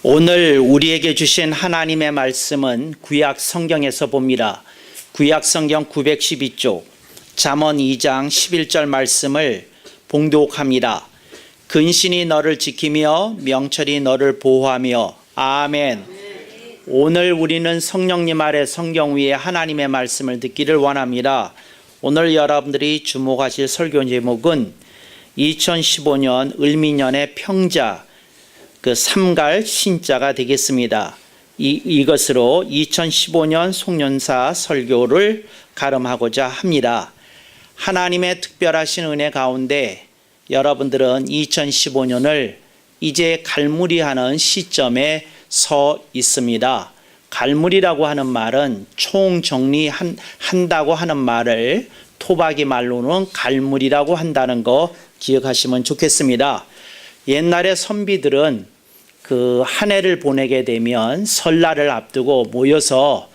오늘 우리에게 주신 하나님의 말씀은 구약 성경에서 봅니다. 구약 성경 912쪽 잠언 2장 11절 말씀을 봉독합니다. 근신이 너를 지키며 명철이 너를 보호하며 아멘. 오늘 우리는 성령님 아래 성경 위에 하나님의 말씀을 듣기를 원합니다. 오늘 여러분들이 주목하실 설교 제목은 2015년 을미년의 평자 그 삼갈 신자가 되겠습니다. 이것으로 2015년 송년사 설교를 가름하고자 합니다. 하나님의 특별하신 은혜 가운데 여러분들은 2015년을 이제 갈무리하는 시점에 서 있습니다. 갈무리라고 하는 말은 총정리한다고 하는 말을 토박이 말로는 갈무리라고 한다는 거 기억하시면 좋겠습니다. 옛날에 선비들은 그 한 해를 보내게 되면 설날을 앞두고 모여서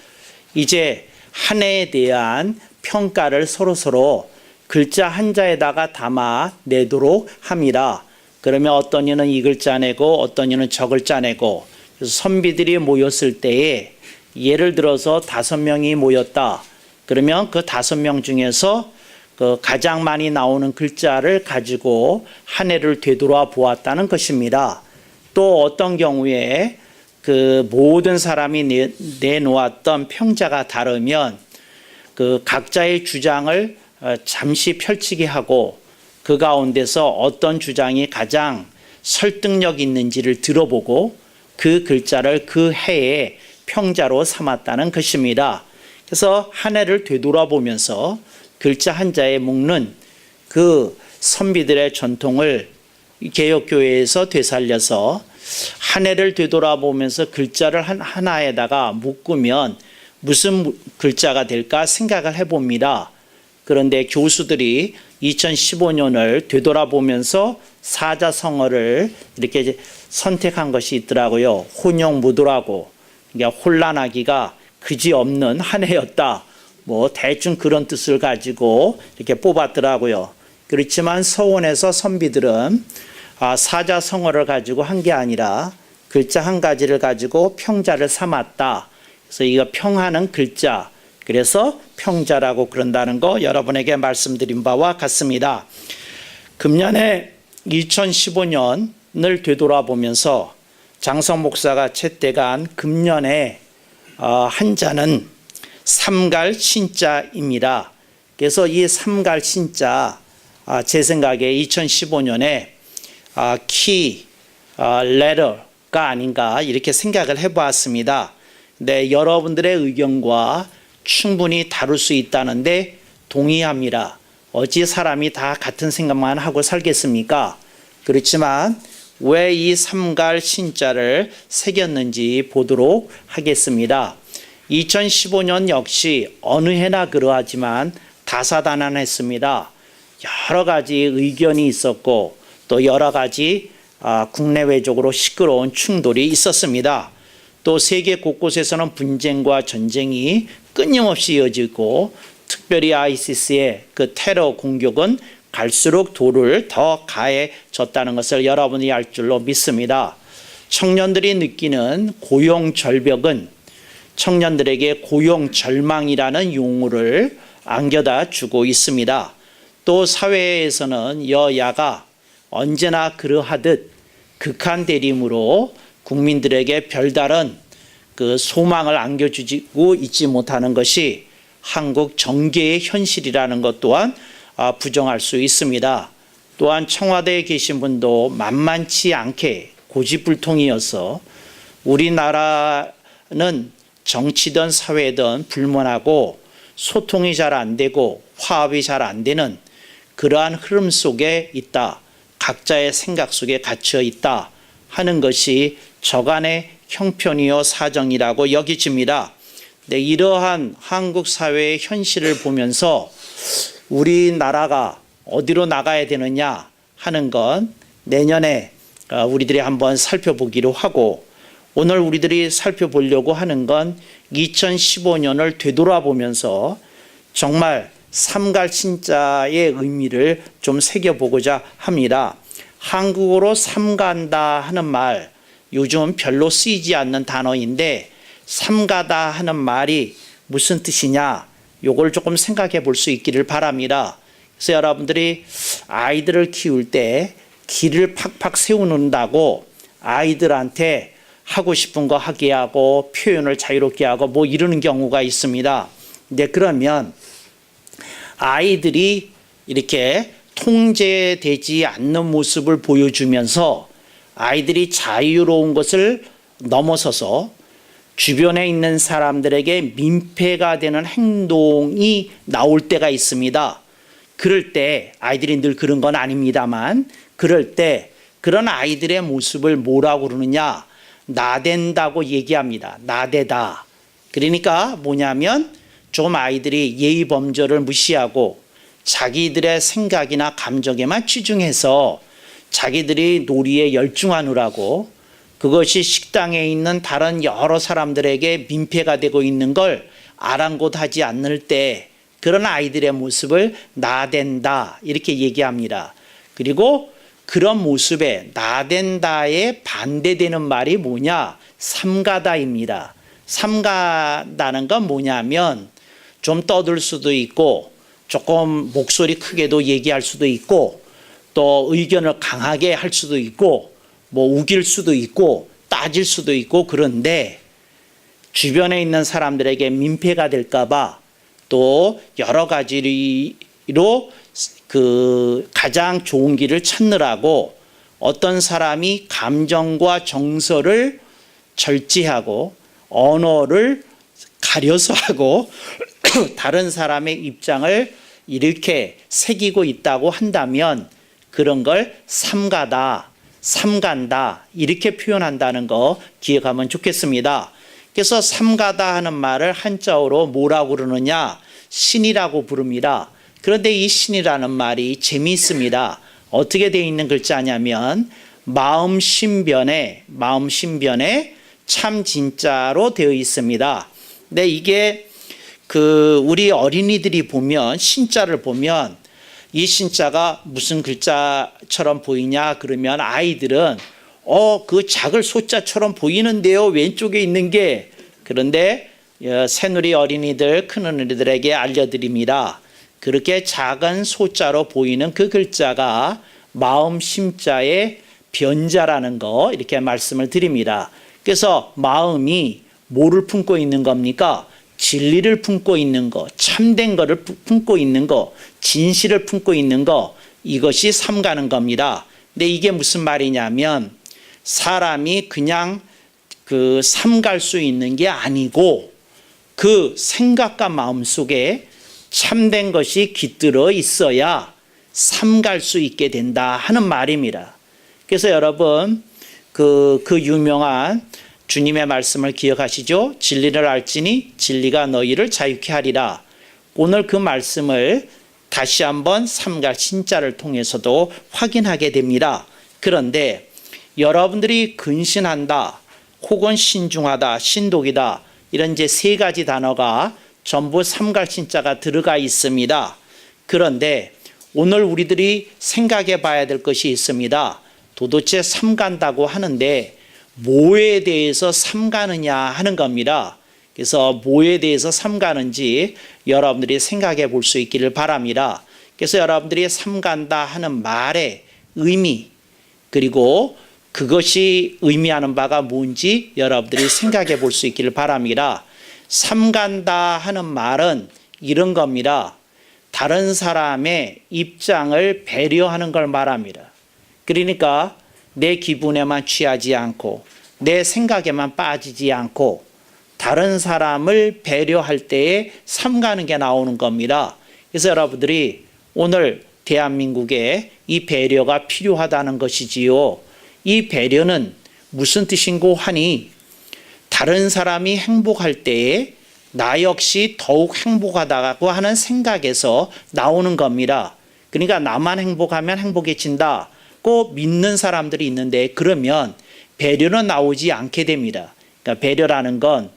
이제 한 해에 대한 평가를 서로서로 글자 한자에다가 담아 내도록 합니다. 그러면 어떤 이는 이 글자 내고 어떤 이는 저 글자 내고, 그래서 선비들이 모였을 때에 예를 들어서 5명이 모였다. 그러면 그 5명 중에서 그 가장 많이 나오는 글자를 가지고 한 해를 되돌아 보았다는 것입니다. 또 어떤 경우에 그 모든 사람이 내놓았던 평자가 다르면 그 각자의 주장을 잠시 펼치게 하고 그 가운데서 어떤 주장이 가장 설득력 있는지를 들어보고 그 글자를 그 해의 평자로 삼았다는 것입니다. 그래서 한 해를 되돌아보면서 글자 한자에 묶는 그 선비들의 전통을 개혁교회에서 되살려서 한 해를 되돌아보면서 글자를 하나에다가 묶으면 무슨 글자가 될까 생각을 해봅니다. 그런데 교수들이 2015년을 되돌아보면서 사자성어를 이렇게 선택한 것이 있더라고요. 혼용무도라고. 그러니까 혼란하기가 그지없는 한 해였다. 뭐 대충 그런 뜻을 가지고 이렇게 뽑았더라고요. 그렇지만 서원에서 선비들은 사자성어를 가지고 한 게 아니라 글자 한 가지를 가지고 평자를 삼았다. 그래서 이거 평하는 글자, 그래서 평자라고 그런다는 거 여러분에게 말씀드린 바와 같습니다. 금년에 2015년을 되돌아보면서 장성 목사가 채택한 금년의 한자는 삼갈 신자입니다. 그래서 이 삼갈 신자, 제 생각에 2015년에 key letter가 아닌가 이렇게 생각을 해보았습니다. 근데 여러분들의 의견과 충분히 다룰 수 있다는데 동의합니다. 어찌 사람이 다 같은 생각만 하고 살겠습니까? 그렇지만 왜 이 삼갈 신자를 새겼는지 보도록 하겠습니다. 2015년 역시 어느 해나 그러하지만 다사다난했습니다. 여러 가지 의견이 있었고 또 여러 가지 국내외적으로 시끄러운 충돌이 있었습니다. 또 세계 곳곳에서는 분쟁과 전쟁이 끊임없이 이어지고 특별히 ISIS의 그 테러 공격은 갈수록 돌을 더 가해졌다는 것을 여러분이 알 줄로 믿습니다. 청년들이 느끼는 고용 절벽은 청년들에게 고용 절망이라는 용어를 안겨다 주고 있습니다. 또 사회에서는 여야가 언제나 그러하듯 극한 대립으로 국민들에게 별다른 그 소망을 안겨주고 있지 못하는 것이 한국 정계의 현실이라는 것 또한 부정할 수 있습니다. 또한 청와대에 계신 분도 만만치 않게 고집불통이어서 우리나라는 정치든 사회든 불문하고 소통이 잘 안 되고 화합이 잘 안 되는 그러한 흐름 속에 있다. 각자의 생각 속에 갇혀 있다 하는 것이 저간의 형편이요 사정이라고 여겨집니다. 근데 이러한 한국 사회의 현실을 보면서 우리나라가 어디로 나가야 되느냐 하는 건 내년에 우리들이 한번 살펴보기로 하고, 오늘 우리들이 살펴보려고 하는 건 2015년을 되돌아보면서 정말 삼갈 신자의 의미를 좀 새겨보고자 합니다. 한국어로 삼간다 하는 말, 요즘 별로 쓰이지 않는 단어인데 삼가다 하는 말이 무슨 뜻이냐? 요걸 조금 생각해 볼 수 있기를 바랍니다. 그래서 여러분들이 아이들을 키울 때 길을 팍팍 세우는다고 아이들한테 하고 싶은 거 하게 하고 표현을 자유롭게 하고 뭐 이러는 경우가 있습니다. 근데 그러면 아이들이 이렇게 통제되지 않는 모습을 보여주면서 아이들이 자유로운 것을 넘어서서 주변에 있는 사람들에게 민폐가 되는 행동이 나올 때가 있습니다. 그럴 때 아이들이 늘 그런 건 아닙니다만 그럴 때 그런 아이들의 모습을 뭐라고 그러느냐? 나댄다고 얘기합니다. 나대다. 그러니까 뭐냐면 좀 아이들이 예의 범절을 무시하고 자기들의 생각이나 감정에만 치중해서 자기들이 놀이에 열중하느라고 그것이 식당에 있는 다른 여러 사람들에게 민폐가 되고 있는 걸 아랑곳하지 않을 때 그런 아이들의 모습을 나댄다 이렇게 얘기합니다. 그리고 그런 모습에 나댄다에 반대되는 말이 뭐냐? 삼가다입니다. 삼가다는 건 뭐냐면 좀 떠들 수도 있고 조금 목소리 크게도 얘기할 수도 있고 또 의견을 강하게 할 수도 있고 뭐 우길 수도 있고 따질 수도 있고 그런데 주변에 있는 사람들에게 민폐가 될까 봐 또 여러 가지로 그 가장 좋은 길을 찾느라고 어떤 사람이 감정과 정서를 절제하고 언어를 가려서 하고 다른 사람의 입장을 이렇게 새기고 있다고 한다면 그런 걸 삼가다, 삼간다 이렇게 표현한다는 거 기억하면 좋겠습니다. 그래서 삼가다 하는 말을 한자어로 뭐라고 그러느냐? 신이라고 부릅니다. 그런데 이 신이라는 말이 재미있습니다. 어떻게 되어 있는 글자냐면 마음신변에 참 진짜로 되어 있습니다. 근데 이게 우리 어린이들이 보면 신자를 보면 이 신자가 무슨 글자처럼 보이냐 그러면 아이들은 그 작을 소자처럼 보이는데요 왼쪽에 있는 게 그런데 새누리 어린이들 큰 어린이들에게 알려드립니다. 그렇게 작은 소자로 보이는 그 글자가 마음 심자의 변자라는 거 이렇게 말씀을 드립니다. 그래서 마음이 뭐를 품고 있는 겁니까? 진리를 품고 있는 거, 참된 거를 품고 있는 거, 진실을 품고 있는 거 이것이 삼가는 겁니다. 근데 이게 무슨 말이냐면 사람이 그냥 삼갈 수 있는 게 아니고 그 생각과 마음 속에 참된 것이 깃들어 있어야 삼갈 수 있게 된다 하는 말입니다. 그래서 여러분 그 유명한 주님의 말씀을 기억하시죠? 진리를 알지니 진리가 너희를 자유케 하리라. 오늘 그 말씀을 다시 한번 삼갈 신자를 통해서도 확인하게 됩니다. 그런데 여러분들이 근신한다 혹은 신중하다 신독이다 이런 이제 세 가지 단어가 전부 삼갈 신자가 들어가 있습니다. 그런데 오늘 우리들이 생각해 봐야 될 것이 있습니다. 도대체 삼간다고 하는데 뭐에 대해서 삼가느냐 하는 겁니다. 그래서 뭐에 대해서 삼가는지 여러분들이 생각해 볼 수 있기를 바랍니다. 그래서 여러분들이 삼간다 하는 말의 의미 그리고 그것이 의미하는 바가 뭔지 여러분들이 생각해 볼 수 있기를 바랍니다. 삼간다 하는 말은 이런 겁니다. 다른 사람의 입장을 배려하는 걸 말합니다. 그러니까 내 기분에만 취하지 않고 내 생각에만 빠지지 않고 다른 사람을 배려할 때에 삼가는 게 나오는 겁니다. 그래서 여러분들이 오늘 대한민국에 이 배려가 필요하다는 것이지요. 이 배려는 무슨 뜻인고 하니 다른 사람이 행복할 때에 나 역시 더욱 행복하다고 하는 생각에서 나오는 겁니다. 그러니까 나만 행복하면 행복해진다고 믿는 사람들이 있는데 그러면 배려는 나오지 않게 됩니다. 그러니까 배려라는 건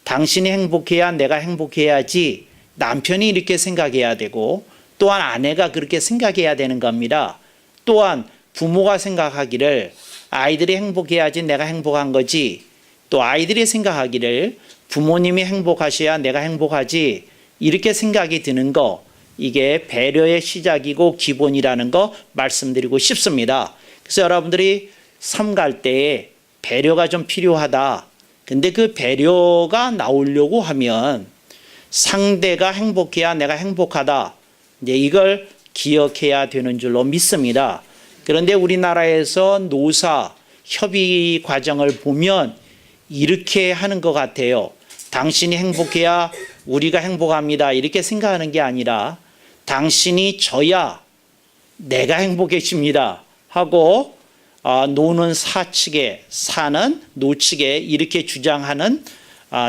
당신이 행복해야 내가 행복해야지 남편이 이렇게 생각해야 되고 또한 아내가 그렇게 생각해야 되는 겁니다. 또한 부모가 생각하기를 아이들이 행복해야지 내가 행복한 거지, 또 아이들이 생각하기를 부모님이 행복하셔야 내가 행복하지, 이렇게 생각이 드는 거, 이게 배려의 시작이고 기본이라는 거 말씀드리고 싶습니다. 그래서 여러분들이 삶 갈 때에 배려가 좀 필요하다. 근데 그 배려가 나오려고 하면 상대가 행복해야 내가 행복하다, 이제 이걸 기억해야 되는 줄로 믿습니다. 그런데 우리나라에서 노사 협의 과정을 보면 이렇게 하는 것 같아요. 당신이 행복해야 우리가 행복합니다, 이렇게 생각하는 게 아니라 당신이 져야 내가 행복해집니다 하고 노는 사측에 사는 노측에 이렇게 주장하는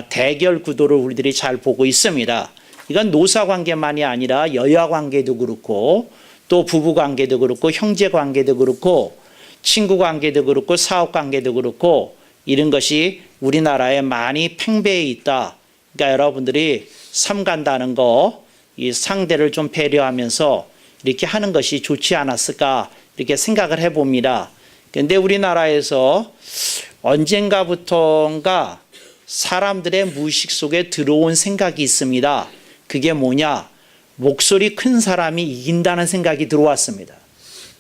대결 구도를 우리들이 잘 보고 있습니다. 이건 노사 관계만이 아니라 여야 관계도 그렇고 또 부부 관계도 그렇고 형제 관계도 그렇고 친구 관계도 그렇고 사업 관계도 그렇고 이런 것이 우리나라에 많이 팽배해 있다. 그러니까 여러분들이 삶 간다는 거, 이 상대를 좀 배려하면서 이렇게 하는 것이 좋지 않았을까, 이렇게 생각을 해봅니다. 그런데 우리나라에서 언젠가부터인가 사람들의 무의식 속에 들어온 생각이 있습니다. 그게 뭐냐? 목소리 큰 사람이 이긴다는 생각이 들어왔습니다.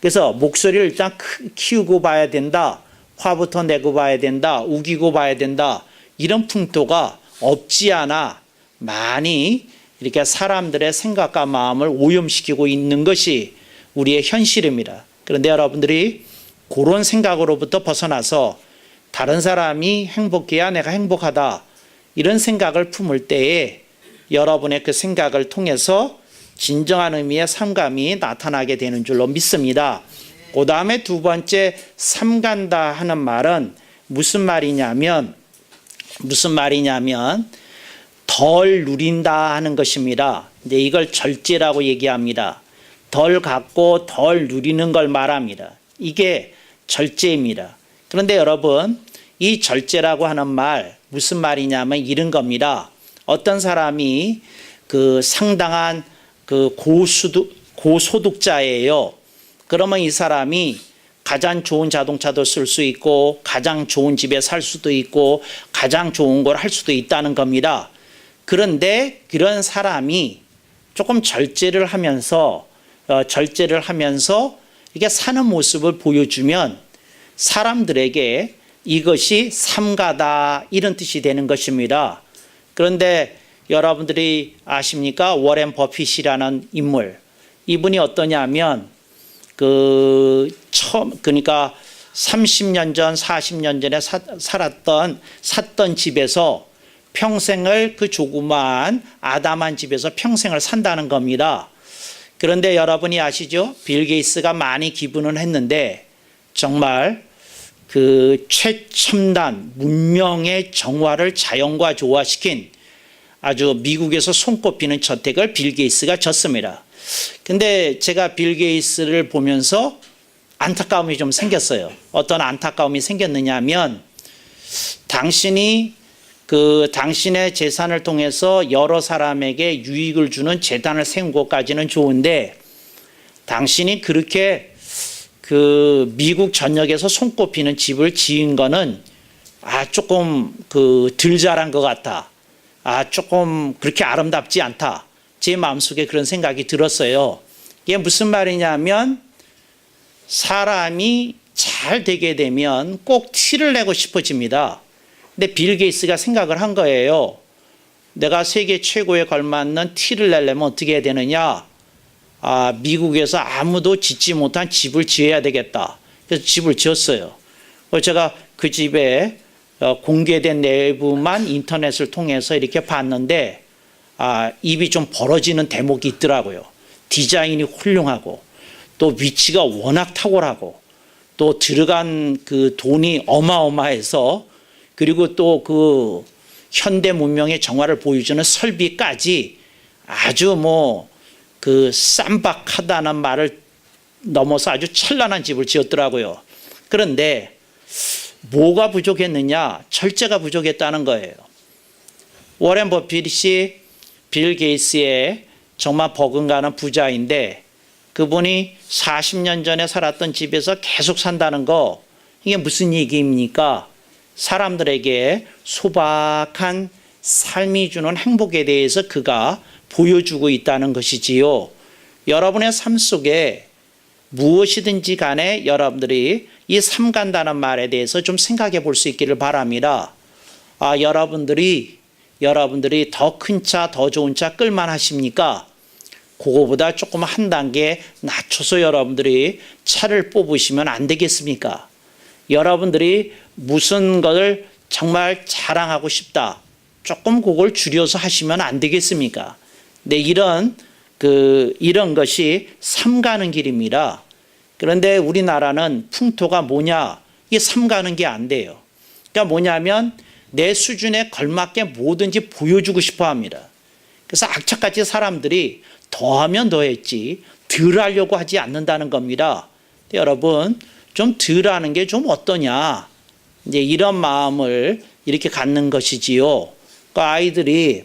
그래서 목소리를 일단 키우고 봐야 된다. 화부터 내고 봐야 된다. 우기고 봐야 된다. 이런 풍토가 없지 않아 많이 이렇게 사람들의 생각과 마음을 오염시키고 있는 것이 우리의 현실입니다. 그런데 여러분들이 그런 생각으로부터 벗어나서 다른 사람이 행복해야 내가 행복하다, 이런 생각을 품을 때에 여러분의 그 생각을 통해서 진정한 의미의 삶감이 나타나게 되는 줄로 믿습니다. 그 다음에 두 번째, 삼간다 하는 말은 무슨 말이냐면 덜 누린다 하는 것입니다. 이제 이걸 절제라고 얘기합니다. 덜 갖고 덜 누리는 걸 말합니다. 이게 절제입니다. 그런데 여러분, 이 절제라고 하는 말 무슨 말이냐면 이런 겁니다. 어떤 사람이 그 상당한 그 고소득자예요. 그러면 이 사람이 가장 좋은 자동차도 쓸 수 있고 가장 좋은 집에 살 수도 있고 가장 좋은 걸 할 수도 있다는 겁니다. 그런데 그런 사람이 조금 절제를 하면서 이게 사는 모습을 보여주면 사람들에게 이것이 삼가다, 이런 뜻이 되는 것입니다. 그런데 여러분들이 아십니까? 워렌 버핏이라는 인물. 이분이 어떠냐면 그러니까 30년 전, 40년 전에 샀던 집에서 평생을, 그 조그마한 아담한 집에서 평생을 산다는 겁니다. 그런데 여러분이 아시죠? 빌 게이츠가 많이 기부는 했는데 정말 그 최첨단 문명의 정화를 자연과 조화시킨 아주 미국에서 손꼽히는 저택을 빌 게이츠가 졌습니다. 근데 제가 빌 게이츠를 보면서 안타까움이 좀 생겼어요. 어떤 안타까움이 생겼느냐 하면 당신이 당신의 재산을 통해서 여러 사람에게 유익을 주는 재단을 세운 것까지는 좋은데 당신이 그렇게 미국 전역에서 손꼽히는 집을 지은 거는 조금 덜 잘한 것 같다. 조금 그렇게 아름답지 않다. 제 마음속에 그런 생각이 들었어요. 이게 무슨 말이냐면 사람이 잘 되게 되면 꼭 티를 내고 싶어집니다. 근데 빌 게이츠가 생각을 한 거예요. 내가 세계 최고에 걸맞는 티를 내려면 어떻게 해야 되느냐? 미국에서 아무도 짓지 못한 집을 지어야 되겠다. 그래서 집을 지었어요. 제가 그 집에 공개된 내부만 인터넷을 통해서 이렇게 봤는데 입이 좀 벌어지는 대목이 있더라고요. 디자인이 훌륭하고 또 위치가 워낙 탁월하고 또 들어간 그 돈이 어마어마해서 그리고 또 현대 문명의 정화를 보여주는 설비까지 아주 쌈박하다는 말을 넘어서 아주 찬란한 집을 지었더라고요. 그런데 뭐가 부족했느냐? 절제가 부족했다는 거예요. 워렌 버핏이 빌 게이츠의 정말 버금가는 부자인데 그분이 40년 전에 살았던 집에서 계속 산다는 거, 이게 무슨 얘기입니까? 사람들에게 소박한 삶이 주는 행복에 대해서 그가 보여주고 있다는 것이지요. 여러분의 삶 속에 무엇이든지 간에 여러분들이 이 삼간다는 말에 대해서 좀 생각해 볼 수 있기를 바랍니다. 여러분들이 더 큰 차, 더 좋은 차 끌만 하십니까? 그거보다 조금 한 단계 낮춰서 여러분들이 차를 뽑으시면 안 되겠습니까? 여러분들이 무슨 것을 정말 자랑하고 싶다. 조금 그걸 줄여서 하시면 안 되겠습니까? 네, 이런 것이 삼가는 길입니다. 그런데 우리나라는 풍토가 뭐냐? 이게 삼가는 게 안 돼요. 그러니까 뭐냐면 내 수준에 걸맞게 뭐든지 보여주고 싶어 합니다. 그래서 악착같이 사람들이 더하면 더했지 덜 하려고 하지 않는다는 겁니다. 여러분, 좀 덜 하는 게 좀 어떠냐? 이제 이런 마음을 이렇게 갖는 것이지요. 그 아이들이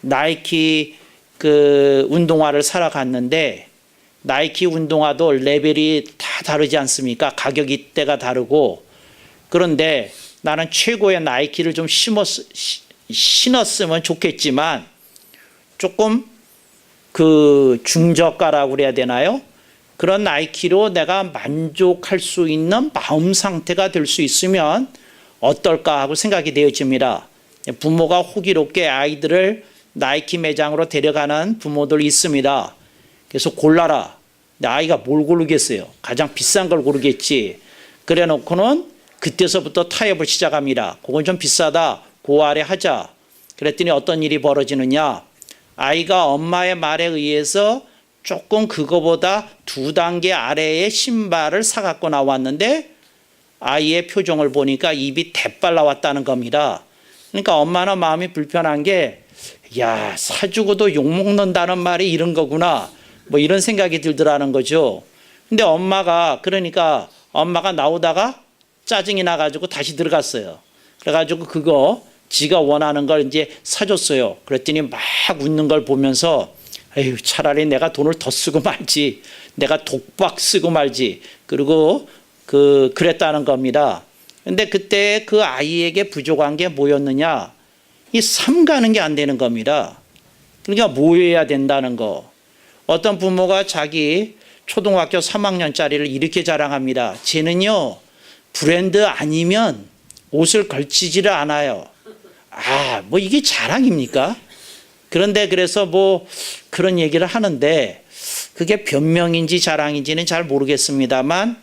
나이키 운동화를 사러 갔는데 나이키 운동화도 레벨이 다 다르지 않습니까? 가격이 때가 다르고. 그런데 나는 최고의 나이키를 좀 신었으면 좋겠지만 조금 중저가라고 그래야 되나요? 그런 나이키로 내가 만족할 수 있는 마음 상태가 될 수 있으면 어떨까 하고 생각이 되어집니다. 부모가 호기롭게 아이들을 나이키 매장으로 데려가는 부모들 있습니다. 그래서 골라라. 내 아이가 뭘 고르겠어요? 가장 비싼 걸 고르겠지. 그래 놓고는 그때서부터 타협을 시작합니다. 그건 좀 비싸다. 그 아래 하자. 그랬더니 어떤 일이 벌어지느냐. 아이가 엄마의 말에 의해서 조금 그거보다 2단계 아래의 신발을 사갖고 나왔는데 아이의 표정을 보니까 입이 대빨 나왔다는 겁니다. 그러니까 엄마는 마음이 불편한 게 야, 사주고도 욕먹는다는 말이 이런 거구나. 뭐 이런 생각이 들더라는 거죠. 근데 엄마가 나오다가 짜증이 나가지고 다시 들어갔어요. 그래가지고 그거 지가 원하는 걸 이제 사줬어요. 그랬더니 막 웃는 걸 보면서 에휴, 차라리 내가 돈을 더 쓰고 말지. 내가 독박 쓰고 말지. 그리고 그랬다는 겁니다. 근데 그때 그 아이에게 부족한 게 뭐였느냐? 이 삼가는 게 안 되는 겁니다. 그러니까 뭐 해야 된다는 거. 어떤 부모가 자기 초등학교 3학년짜리를 이렇게 자랑합니다. 쟤는요, 브랜드 아니면 옷을 걸치지를 않아요. 뭐 이게 자랑입니까? 그런데 그래서 뭐 그런 얘기를 하는데 그게 변명인지 자랑인지는 잘 모르겠습니다만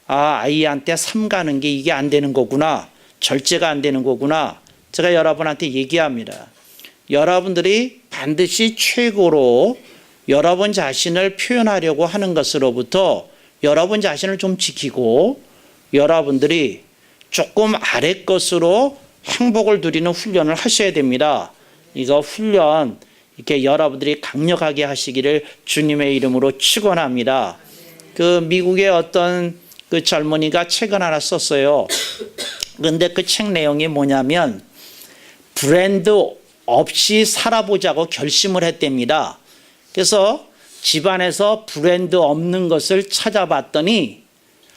아이한테 삼가는 게 이게 안 되는 거구나. 절제가 안 되는 거구나. 제가 여러분한테 얘기합니다. 여러분들이 반드시 최고로 여러분 자신을 표현하려고 하는 것으로부터 여러분 자신을 좀 지키고 여러분들이 조금 아래 것으로 행복을 누리는 훈련을 하셔야 됩니다. 이거 훈련 이렇게 여러분들이 강력하게 하시기를 주님의 이름으로 축원합니다. 미국의 어떤 젊은이가 책을 하나 썼어요. 그런데 그 책 내용이 뭐냐면 브랜드 없이 살아보자고 결심을 했답니다. 그래서 집안에서 브랜드 없는 것을 찾아봤더니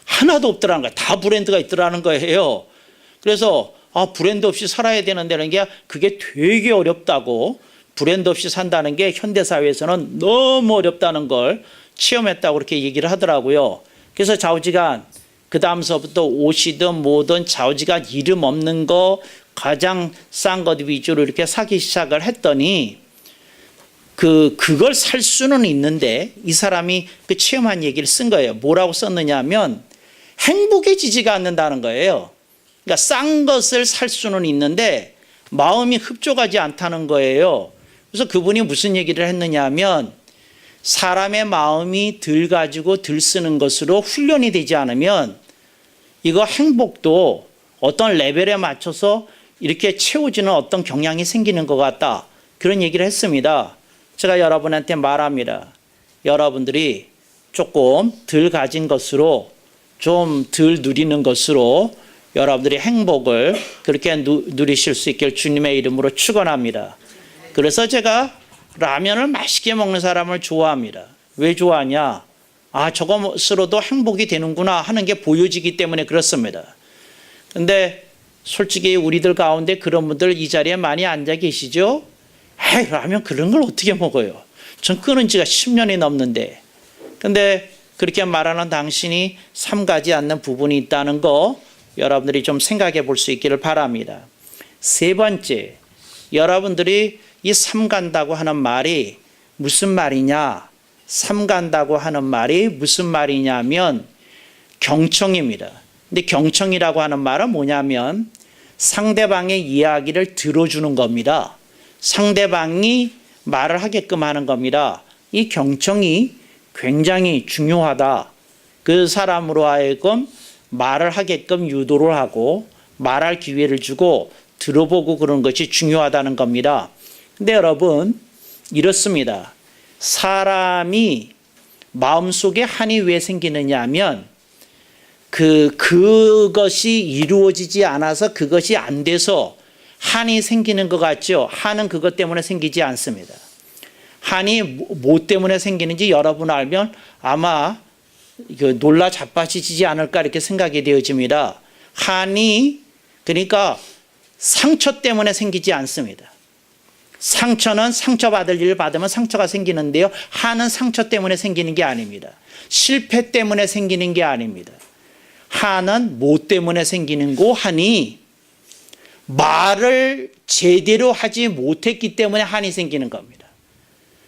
하나도 없더라는 거예요. 다 브랜드가 있더라는 거예요. 그래서 브랜드 없이 살아야 되는데는 게 그게 되게 어렵다고, 브랜드 없이 산다는 게 현대사회에서는 너무 어렵다는 걸 체험했다고 그렇게 얘기를 하더라고요. 그래서 좌우지간 그 다음서부터 옷이든 뭐든 좌우지간 이름 없는 거 가장 싼 것 위주로 이렇게 사기 시작을 했더니 그걸 살 수는 있는데 이 사람이 그 체험한 얘기를 쓴 거예요. 뭐라고 썼느냐 하면 행복해지지가 않는다는 거예요. 그러니까 싼 것을 살 수는 있는데 마음이 흡족하지 않다는 거예요. 그래서 그분이 무슨 얘기를 했느냐 하면 사람의 마음이 덜 가지고 덜 쓰는 것으로 훈련이 되지 않으면 이거 행복도 어떤 레벨에 맞춰서 이렇게 채워지는 어떤 경향이 생기는 것 같다. 그런 얘기를 했습니다. 제가 여러분한테 말합니다. 여러분들이 조금 덜 가진 것으로 좀 덜 누리는 것으로 여러분들이 행복을 그렇게 누리실 수 있길 주님의 이름으로 축원합니다. 그래서 제가 라면을 맛있게 먹는 사람을 좋아합니다. 왜 좋아하냐? 저것으로도 행복이 되는구나 하는 게 보여지기 때문에 그렇습니다. 근데 솔직히 우리들 가운데 그런 분들 이 자리에 많이 앉아 계시죠? 에이, 라면 그런 걸 어떻게 먹어요? 전 끊은 지가 10년이 넘는데. 근데 그렇게 말하는 당신이 삼가지 않는 부분이 있다는 거 여러분들이 좀 생각해 볼 수 있기를 바랍니다. 세 번째, 여러분들이 이 삼간다고 하는 말이 무슨 말이냐? 삼간다고 하는 말이 무슨 말이냐면 경청입니다. 근데 경청이라고 하는 말은 뭐냐면 상대방의 이야기를 들어주는 겁니다. 상대방이 말을 하게끔 하는 겁니다. 이 경청이 굉장히 중요하다. 그 사람으로 하여금 말을 하게끔 유도를 하고 말할 기회를 주고 들어보고 그런 것이 중요하다는 겁니다. 근데 여러분 이렇습니다. 사람이 마음속에 한이 왜 생기느냐 하면 그것이 이루어지지 않아서 그것이 안 돼서 한이 생기는 것 같죠? 한은 그것 때문에 생기지 않습니다. 한이 뭐 때문에 생기는지 여러분 알면 아마 놀라 자빠지지 않을까 이렇게 생각이 되어집니다. 한이 그러니까 상처 때문에 생기지 않습니다. 상처는 상처받을 일을 받으면 상처가 생기는데요. 한은 상처 때문에 생기는 게 아닙니다. 실패 때문에 생기는 게 아닙니다. 한은 뭐 때문에 생기는 거? 한이 말을 제대로 하지 못했기 때문에 한이 생기는 겁니다.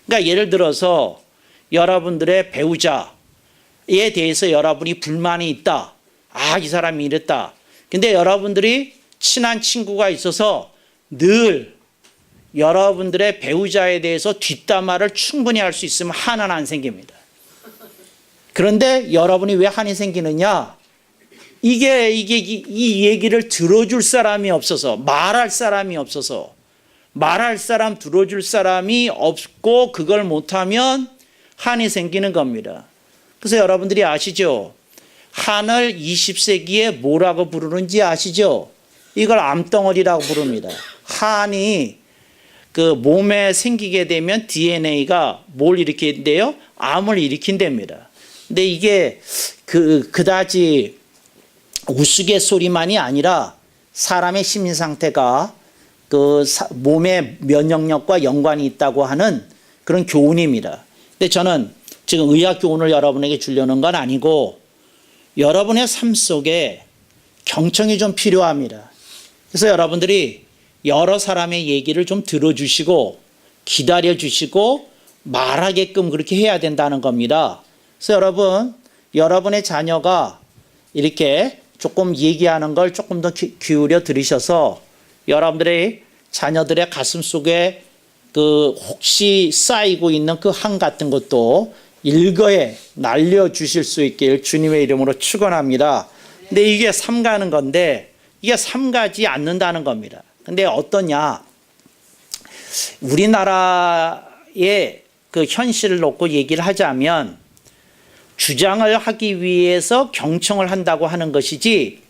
그러니까 예를 들어서 여러분들의 배우자에 대해서 여러분이 불만이 있다. 아, 이 사람이 이랬다. 근데 여러분들이 친한 친구가 있어서 늘 여러분들의 배우자에 대해서 뒷담화를 충분히 할 수 있으면 한은 안 생깁니다. 그런데 여러분이 왜 한이 생기느냐? 이 얘기를 들어줄 사람이 없어서, 말할 사람이 없어서, 말할 사람, 들어줄 사람이 없고 그걸 못하면 한이 생기는 겁니다. 그래서 여러분들이 아시죠? 한을 20세기에 뭐라고 부르는지 아시죠? 이걸 암덩어리라고 부릅니다. 한이 그 몸에 생기게 되면 DNA가 뭘 일으킨대요? 암을 일으킨답니다. 근데 이게 그다지 우스갯소리만이 아니라 사람의 심리 상태가 몸의 면역력과 연관이 있다고 하는 그런 교훈입니다. 근데 저는 지금 의학 교훈을 여러분에게 주려는 건 아니고 여러분의 삶 속에 경청이 좀 필요합니다. 그래서 여러분들이 여러 사람의 얘기를 좀 들어주시고 기다려주시고 말하게끔 그렇게 해야 된다는 겁니다. 그래서 여러분의 자녀가 이렇게 조금 얘기하는 걸 조금 더 기울여 들으셔서 여러분들의 자녀들의 가슴 속에 혹시 쌓이고 있는 그 한 같은 것도 일거에 날려주실 수 있길 주님의 이름으로 축원합니다. 근데 이게 삼가는 건데 이게 삼가지 않는다는 겁니다. 근데 어떠냐? 우리나라의 그 현실을 놓고 얘기를 하자면 주장을 하기 위해서 경청을 한다고 하는 것이지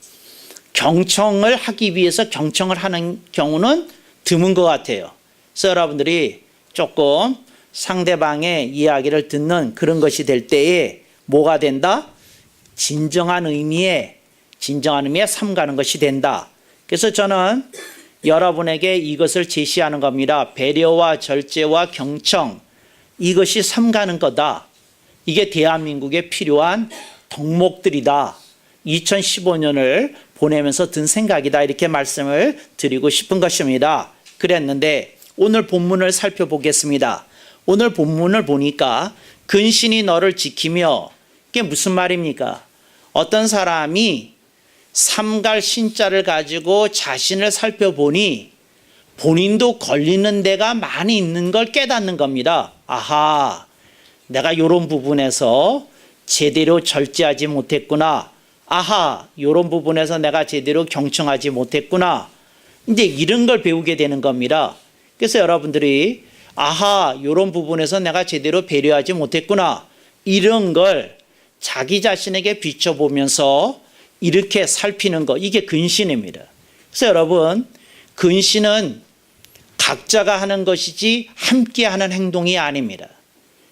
경청을 하기 위해서 경청을 하는 경우는 드문 것 같아요. 그래서 여러분들이 조금 상대방의 이야기를 듣는 그런 것이 될 때에 뭐가 된다? 진정한 의미에 삼가는 것이 된다. 그래서 저는 여러분에게 이것을 제시하는 겁니다. 배려와 절제와 경청, 이것이 삼가는 거다. 이게 대한민국에 필요한 덕목들이다. 2015년을 보내면서 든 생각이다. 이렇게 말씀을 드리고 싶은 것입니다. 그랬는데 오늘 본문을 살펴보겠습니다. 오늘 본문을 보니까 근신이 너를 지키며, 이게 무슨 말입니까? 어떤 사람이 삼갈 신자를 가지고 자신을 살펴보니 본인도 걸리는 데가 많이 있는 걸 깨닫는 겁니다. 아하, 내가 이런 부분에서 제대로 절제하지 못했구나. 아하, 이런 부분에서 내가 제대로 경청하지 못했구나. 이제 이런 걸 배우게 되는 겁니다. 그래서 여러분들이 아하, 이런 부분에서 내가 제대로 배려하지 못했구나. 이런 걸 자기 자신에게 비춰보면서 이렇게 살피는 거, 이게 근신입니다. 그래서 여러분, 근신은 각자가 하는 것이지 함께 하는 행동이 아닙니다.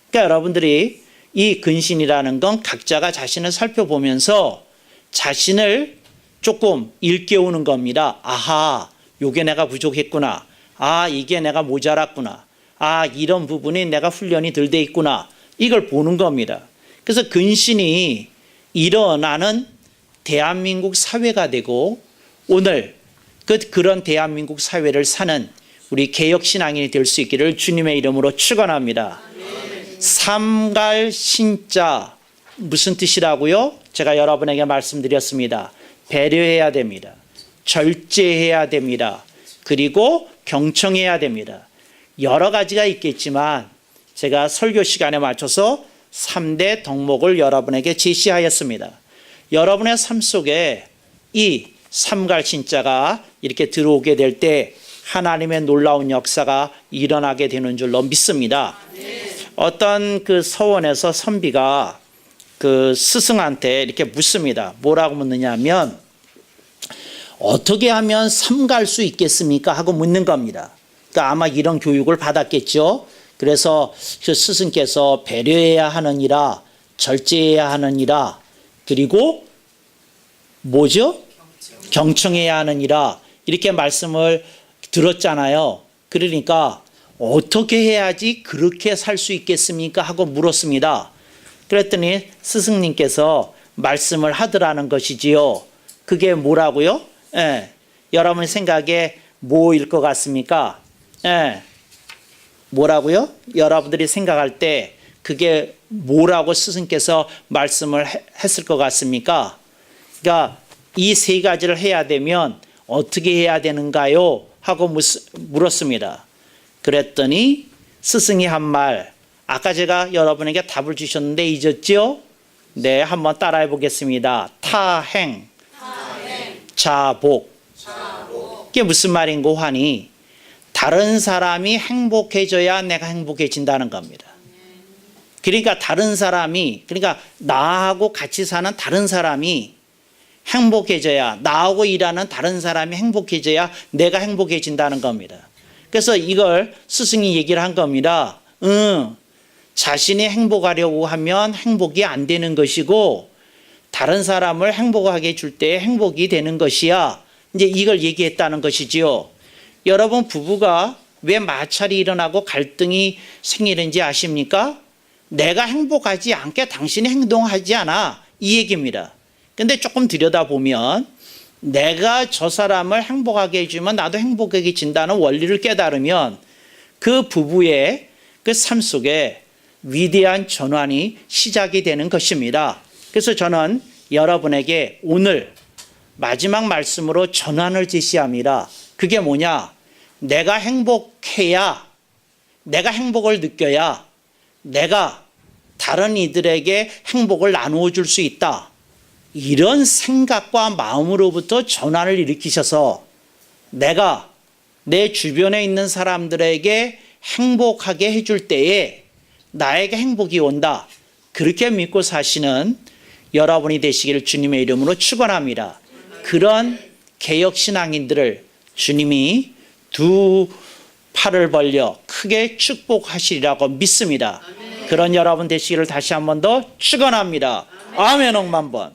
그러니까 여러분들이 이 근신이라는 건 각자가 자신을 살펴보면서 자신을 조금 일깨우는 겁니다. 아하, 요게 내가 부족했구나. 아, 이게 내가 모자랐구나. 아, 이런 부분이 내가 훈련이 덜 돼 있구나. 이걸 보는 겁니다. 그래서 근신이 일어나는 대한민국 사회가 되고 오늘 그런 대한민국 사회를 사는 우리 개혁신앙인이 될 수 있기를 주님의 이름으로 축원합니다. 삼갈신자 무슨 뜻이라고요? 제가 여러분에게 말씀드렸습니다. 배려해야 됩니다. 절제해야 됩니다. 그리고 경청해야 됩니다. 여러 가지가 있겠지만 제가 설교 시간에 맞춰서 3대 덕목을 여러분에게 제시하였습니다. 여러분의 삶 속에 이 삼갈신자가 이렇게 들어오게 될 때 하나님의 놀라운 역사가 일어나게 되는 줄로 믿습니다. 어떤 그 서원에서 선비가 그 스승한테 이렇게 묻습니다. 뭐라고 묻느냐면 어떻게 하면 삼갈 수 있겠습니까? 하고 묻는 겁니다. 그러니까 아마 이런 교육을 받았겠죠. 그래서 그 스승께서 배려해야 하느니라, 절제해야 하느니라, 그리고 뭐죠? 경청해야 하느니라 이렇게 말씀을 들었잖아요. 그러니까 어떻게 해야지 그렇게 살 수 있겠습니까? 하고 물었습니다. 그랬더니 스승님께서 말씀을 하더라는 것이지요. 그게 뭐라고요? 여러분 생각에 뭐일 것 같습니까? 뭐라고요? 여러분들이 생각할 때 그게 뭐라고 스승께서 말씀을 했을 것 같습니까? 그러니까 이 세 가지를 해야 되면 어떻게 해야 되는가요? 하고 물었습니다. 그랬더니 스승이 한 말, 아까 제가 여러분에게 답을 주셨는데 잊었죠? 네, 한번 따라해 보겠습니다. 타행, 자복. 이게 무슨 말인고 하니 다른 사람이 행복해져야 내가 행복해진다는 겁니다. 그러니까 다른 사람이, 그러니까 나하고 같이 사는 다른 사람이 행복해져야, 나하고 일하는 다른 사람이 행복해져야 내가 행복해진다는 겁니다. 그래서 이걸 스승이 얘기를 한 겁니다. 자신이 행복하려고 하면 행복이 안 되는 것이고 다른 사람을 행복하게 해줄 때 행복이 되는 것이야. 이제 이걸 얘기했다는 것이지요. 여러분 부부가 왜 마찰이 일어나고 갈등이 생기는지 아십니까? 내가 행복하지 않게 당신이 행동하지 않아. 이 얘기입니다. 근데 조금 들여다보면 내가 저 사람을 행복하게 해주면 나도 행복해진다는 원리를 깨달으면 그 부부의 그 삶 속에 위대한 전환이 시작이 되는 것입니다. 그래서 저는 여러분에게 오늘 마지막 말씀으로 전환을 제시합니다. 그게 뭐냐? 내가 행복해야, 내가 행복을 느껴야 내가 다른 이들에게 행복을 나누어 줄 수 있다. 이런 생각과 마음으로부터 전환을 일으키셔서 내가 내 주변에 있는 사람들에게 행복하게 해줄 때에 나에게 행복이 온다. 그렇게 믿고 사시는 여러분이 되시기를 주님의 이름으로 축원합니다. 그런 개혁신앙인들을 주님이 두 팔을 벌려 크게 축복하시리라고 믿습니다. 그런 여러분 되시기를 다시 한 번 더 축원합니다. 아멘 억만 번.